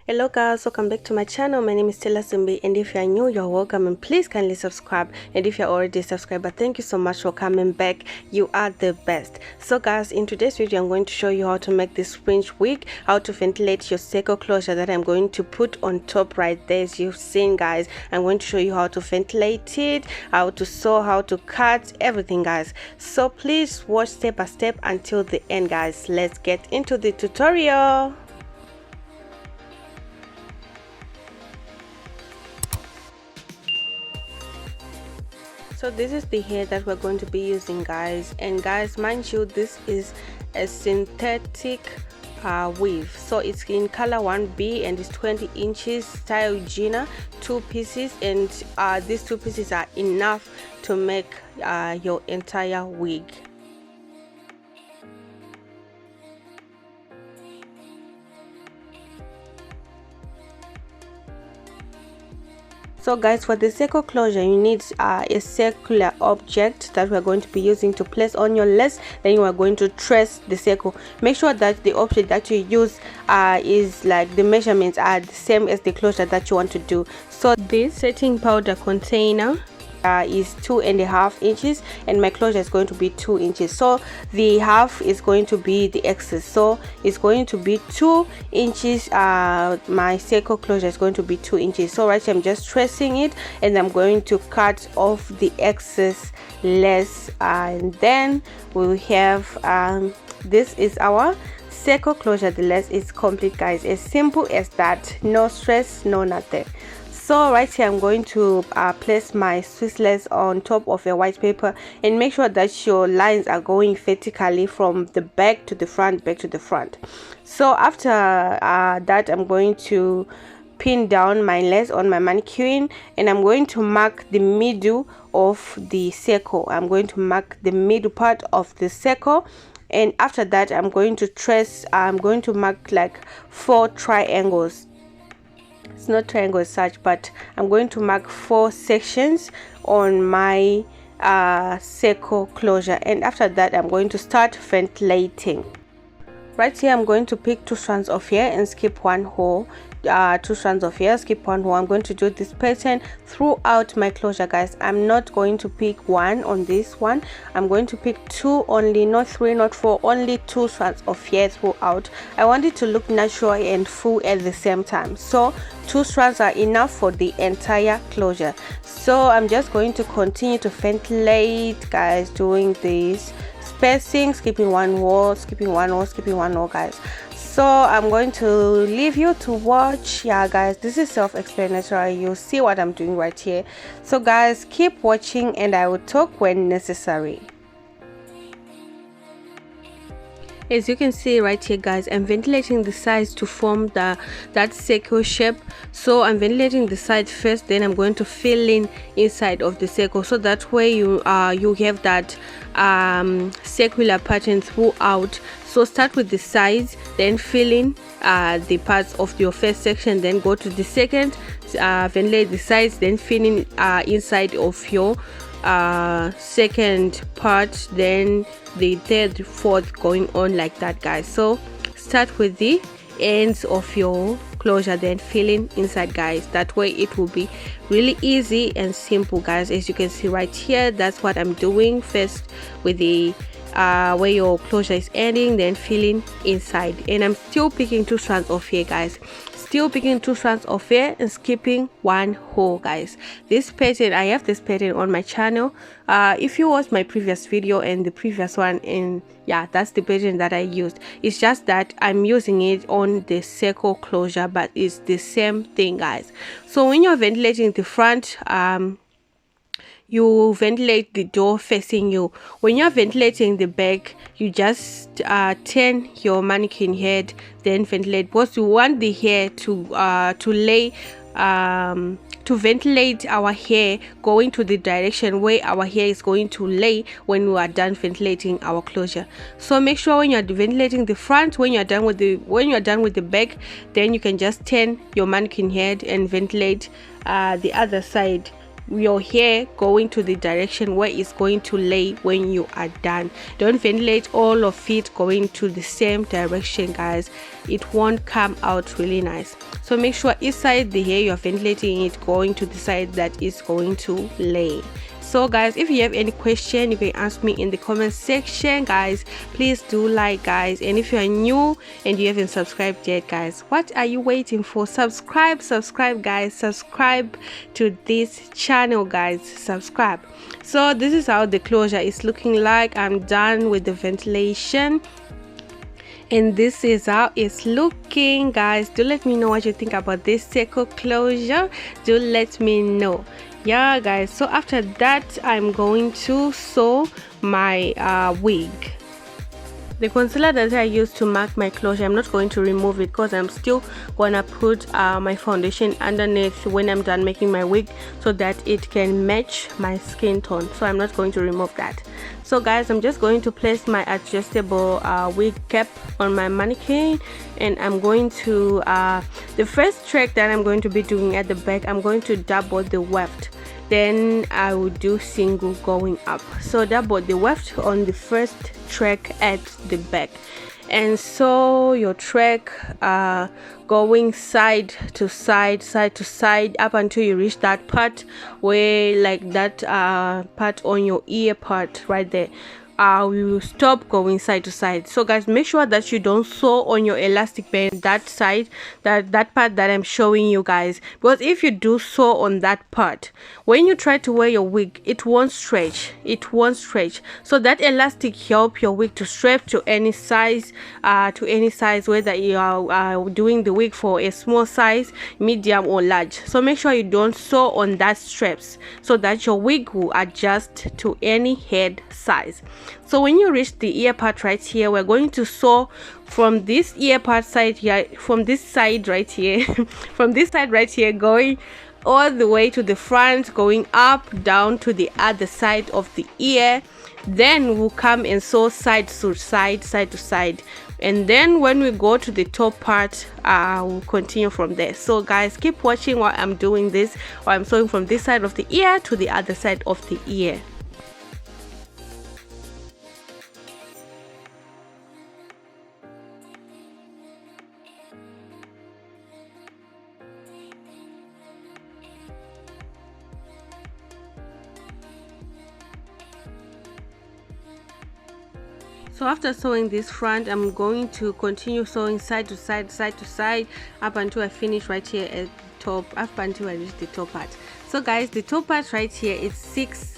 Hello guys, welcome back to my channel. My name is Stella Simbi, and if you are new, you're welcome, and please kindly subscribe. And if you're already a subscriber, thank you so much for coming back. You are the best. So guys, in today's video I'm going to show you how to make this fringe wig, how to ventilate your circle closure that I'm going to put on top right there. As you've seen guys, I'm going to show you how to ventilate it, how to sew, how to cut, everything guys. So please watch step by step until the end guys. Let's get into the tutorial. So this is the hair that we're going to be using guys, and guys, mind you, this is a synthetic weave, so it's in color 1B and it's 20 inches, style Gina, 2 pieces, and these 2 pieces are enough to make your entire wig. So guys, for the circle closure you need a circular object that we're going to be using to place on your lace. Then you are going to trace the circle. Make sure that the object that you use is like the measurements are the same as the closure that you want to do. So this setting powder container is 2.5 inches and my closure is going to be 2 inches, so the half is going to be the excess, so it's going to be 2 inches. My circle closure is going to be 2 inches. So right here I'm just tracing it, and I'm going to cut off the excess lace, and then we have this is our circle closure. The lace is complete guys, as simple as that, no stress, no nothing. So right here I'm going to place my Swiss lace on top of a white paper, and make sure that your lines are going vertically from the back to the front, back to the front. So after that I'm going to pin down my lace on my mannequin, and I'm going to mark the middle of the circle. I'm going to mark the middle part of the circle, and after that I'm going to trace. I'm going to mark like 4 triangles. It's not triangle as such, but I'm going to mark 4 sections on my circle closure, and after that I'm going to start ventilating. Right here I'm going to pick 2 strands of hair and skip 1 hole. 2 strands of hair, skip 1 hole. I'm going to do this pattern throughout my closure guys. I'm not going to pick 1 on this one. I'm going to pick 2 only, not 3, not 4, only 2 strands of hair throughout. I want it to look natural and full at the same time, so 2 strands are enough for the entire closure. So I'm just going to continue to ventilate guys, doing this spacing, skipping 1 hole, skipping 1 hole, skipping 1 hole guys. So I'm going to leave you to watch. Yeah guys, this is self-explanatory, you'll see what I'm doing right here. So guys, keep watching and I will talk when necessary. As you can see right here guys, I'm ventilating the sides to form that circle shape. So I'm ventilating the side first, then I'm going to fill in inside of the circle, so that way you have that circular pattern throughout. So start with the sides, then fill in the parts of your first section, then go to the second, ventilate the sides, then fill in inside of your second part, then the third, fourth, going on like that guys. So start with the ends of your closure, then fill in inside guys. That way it will be really easy and simple guys. As you can see right here, that's what I'm doing first with the where your closure is ending, then filling inside. And I'm still picking 2 strands of hair guys, still picking 2 strands of hair and skipping 1 hole guys. This pattern, I have this pattern on my channel. If you watched my previous video and the previous one, and yeah, that's the pattern that I used. It's just that I'm using it on the circle closure, but it's the same thing guys. So when you're ventilating the front, you ventilate the door facing you. When you're ventilating the back, you just turn your mannequin head, then ventilate, because you want the hair to lay to ventilate our hair going to the direction where our hair is going to lay when we are done ventilating our closure. So make sure when you're ventilating the front, when you're done with the back, then you can just turn your mannequin head and ventilate the other side your hair going to the direction where it's going to lay when you are done. Don't ventilate all of it going to the same direction, guys. It won't come out really nice. So make sure inside the hair you're ventilating it going to the side that is going to lay. So guys, if you have any question, you can ask me in the comment section, guys. Please do like, guys, and if you are new and you haven't subscribed yet, guys, what are you waiting for? Subscribe, guys. Subscribe to this channel, guys. Subscribe. So this is how the closure is looking like. I'm done with the ventilation, and this is how it's looking, guys. Do let me know what you think about this circle closure. Do let me know. Yeah, guys, so after that I'm going to sew my wig. The concealer that I used to mark my closure, I'm not going to remove it because I'm still gonna put my foundation underneath when I'm done making my wig so that it can match my skin tone. So I'm not going to remove that. So guys, I'm just going to place my adjustable wig cap on my mannequin, and I'm going to the first track that I'm going to be doing at the back, I'm going to double the weft, then I will do single going up. So double the weft on the first track at the back, and so your track going side to side up until you reach that part where, like that part on your ear part right there. We will stop going side to side. So guys, make sure that you don't sew on your elastic band that side, that part that I'm showing you, guys, because if you do sew on that part, when you try to wear your wig, it won't stretch. So that elastic help your wig to stretch to any size, whether you are doing the wig for a small size, medium or large. So make sure you don't sew on that straps so that your wig will adjust to any head size. So when you reach the ear part right here, we're going to sew from this ear part side here, from this side right here from this side right here, going all the way to the front, going up down to the other side of the ear. Then we'll come and sew side to side, and then when we go to the top part, we'll continue from there. So guys, keep watching while I'm doing this, while I'm sewing from this side of the ear to the other side of the ear. So after sewing this front, I'm going to continue sewing side to side up until I finish right here at the top, up until I reach the top part. So guys, the top part right here is 6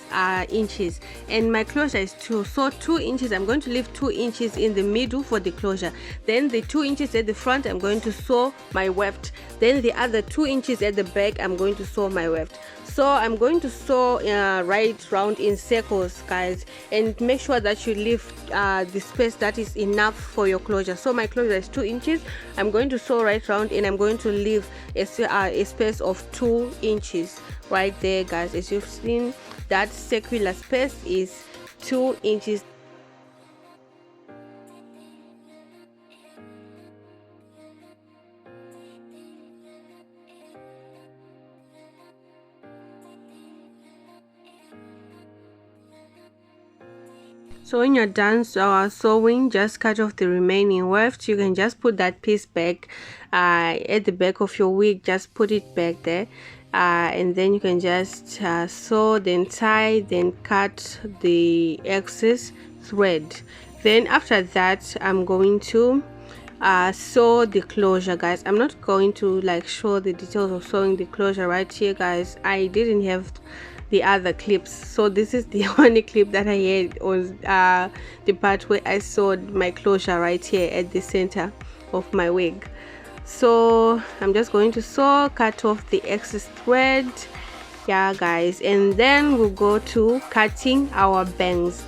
inches and my closure is 2, so 2 inches. I'm going to leave 2 inches in the middle for the closure, then the 2 inches at the front I'm going to sew my weft, then the other 2 inches at the back I'm going to sew my weft. So I'm going to sew right round in circles, guys, and make sure that you leave the space that is enough for your closure. So my closure is 2 inches. I'm going to sew right round and I'm going to leave a space of 2 inches right there, guys. As you've seen, that circular space is 2 inches. So when you're done sewing, just cut off the remaining weft. You can just put that piece back at the back of your wig, just put it back there, and then you can just sew, then tie, then cut the excess thread. Then after that I'm going to sew the closure, guys. I'm not going to like show the details of sewing the closure right here, guys. I didn't have the other clips, so this is the only clip that I had on the part where I sewed my closure right here at the center of my wig. So I'm just going to sew, cut off the excess thread, yeah, guys, and then we'll go to cutting our bangs.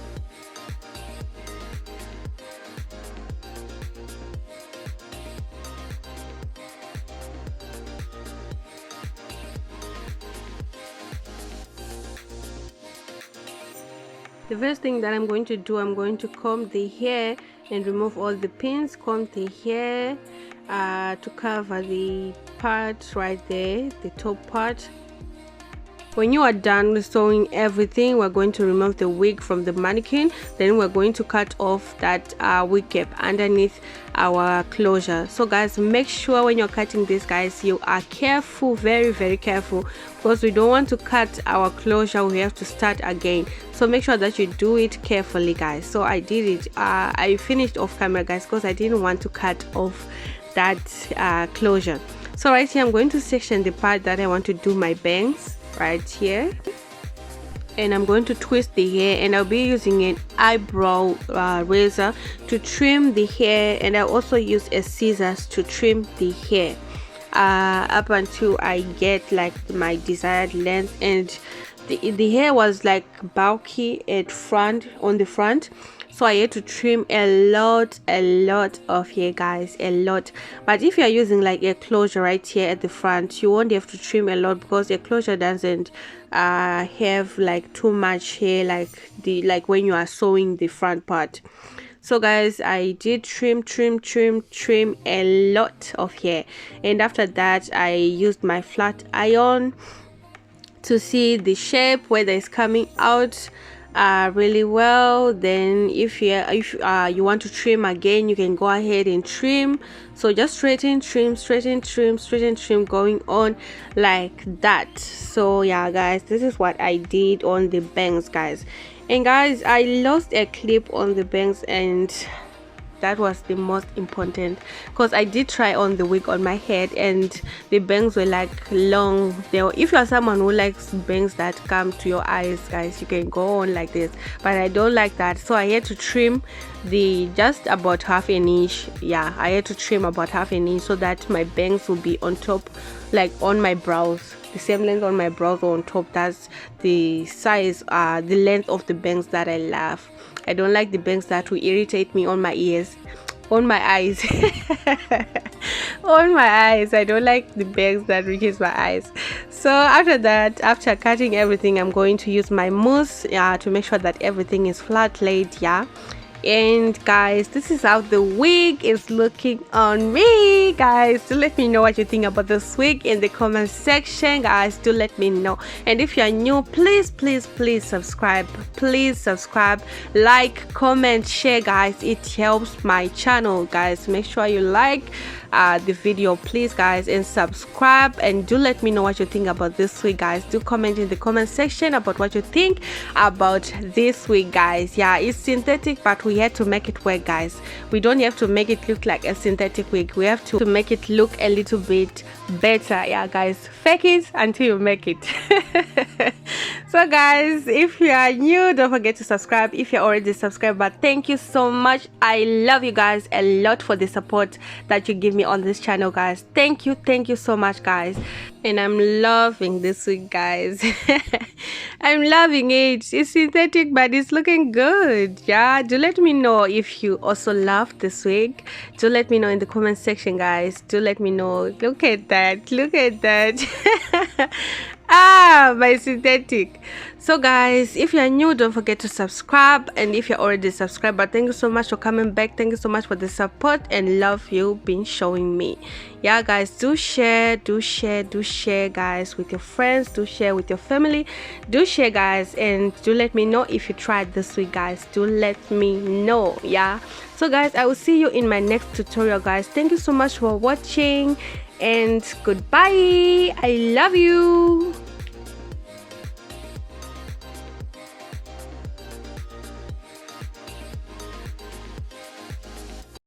The first thing that I'm going to do, I'm going to comb the hair and remove all the pins, comb the hair to cover the part right there, the top part. When you are done with sewing everything, we're going to remove the wig from the mannequin. Then we're going to cut off that wig cap underneath our closure. So guys, make sure when you're cutting this, guys, you are careful, very, very careful, because we don't want to cut our closure. We have to start again. So make sure that you do it carefully, guys. So I did it. I finished off camera, guys, because I didn't want to cut off that closure. So right here, I'm going to section the part that I want to do my bangs right here, and I'm going to twist the hair, and I'll be using an eyebrow razor to trim the hair, and I also use a scissors to trim the hair up until I get like my desired length. And the hair was like bulky on the front, so I had to trim a lot of hair, guys, a lot. But if you're using like a closure right here at the front, you won't have to trim a lot, because a closure doesn't have like too much hair like when you are sewing the front part. So guys, I did trim a lot of hair, and after that I used my flat iron to see the shape, whether it's coming out really well. Then if you want to trim again, you can go ahead and trim. So just straighten, trim, going on like that. So yeah, guys, this is what I did on the bangs, guys. And guys, I lost a clip on the bangs, and that was the most important, because I did try on the wig on my head, and the bangs were like long. If you are someone who likes bangs that come to your eyes, guys, you can go on like this, but I don't like that. So I had to trim just about half an inch. Yeah, I had to trim about half an inch so that my bangs will be on top, like on my brows, the same length on my brows or on top. That's the size, the length of the bangs that I love. I don't like the bangs that will irritate me on my ears, on my eyes. On my eyes. I don't like the bangs that reaches my eyes. So after that, after cutting everything, I'm going to use my mousse to make sure that everything is flat laid. Yeah. And guys, this is how the wig is looking on me, guys. Do let me know what you think about this wig in the comment section, guys. Do let me know. And if you're new, please subscribe. Please subscribe, like, comment, share, guys. It helps my channel, guys. Make sure you like the video, please, guys, and subscribe. And do let me know what you think about this wig, guys. Do comment in the comment section about what you think about this wig, guys. Yeah, it's synthetic, but we had to make it work, guys. We don't have to make it look like a synthetic wig. We have to make it look a little bit better. Yeah, guys, fake it until you make it. So guys, if you are new, don't forget to subscribe. If you're already subscribed, but thank you so much. I love you guys a lot for the support that you give me on this channel, guys. Thank you so much, guys. And I'm loving this wig, guys. I'm loving it. It's synthetic, but it's looking good. Yeah, do let me know if you also love this wig. Do let me know in the comment section, guys. Do let me know. Look at that, my synthetic. So guys, if you are new, don't forget to subscribe. And if you're already subscribed, but thank you so much for coming back. Thank you so much for the support and love you've been showing me. Yeah, guys, do share, guys, with your friends. Do share with your family. Do share, guys, and do let me know if you tried this week, guys. Do let me know. Yeah, so guys, I will see you in my next tutorial, guys. Thank you so much for watching, and goodbye. I love you.